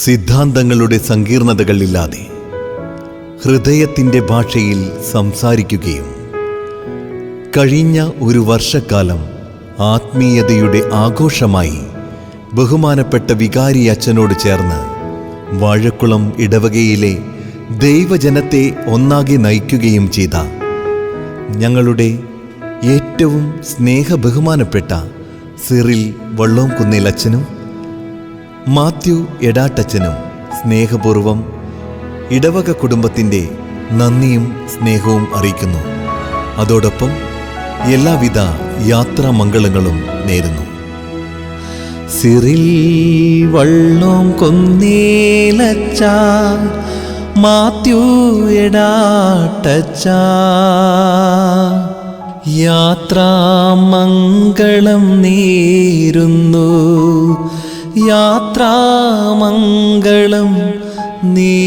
സിദ്ധാന്തങ്ങളുടെ സങ്കീർണതകളില്ലാതെ ഹൃദയത്തിൻ്റെ ഭാഷയിൽ സംസാരിക്കുകയും കഴിഞ്ഞ ഒരു വർഷക്കാലം ആത്മീയതയുടെ ആഘോഷമായി ബഹുമാനപ്പെട്ട വികാരി അച്ഛനോട് ചേർന്ന് വാഴക്കുളം ഇടവകയിലെ ദൈവജനത്തെ ഒന്നാകെ നയിക്കുകയും ചെയ്ത ഞങ്ങളുടെ ഏറ്റവും സ്നേഹബഹുമാനപ്പെട്ട സിറിൽ വള്ളോംകുന്നേൽ അച്ഛനും മാത്യു എടാട്ടച്ചനും സ്നേഹപൂർവം ഇടവക കുടുംബത്തിൻ്റെ നന്ദിയും സ്നേഹവും അറിയിക്കുന്നു. അതോടൊപ്പം എല്ലാവിധ യാത്രാമംഗളങ്ങളും നേരുന്നു. സിറിൽ വള്ളോംകുന്നേലച്ച, മാത്യു എടാട്ടച്ച, യാത്രാമംഗളം നേരുന്നു, യാത്രാമംഗളം നേരുന്നു.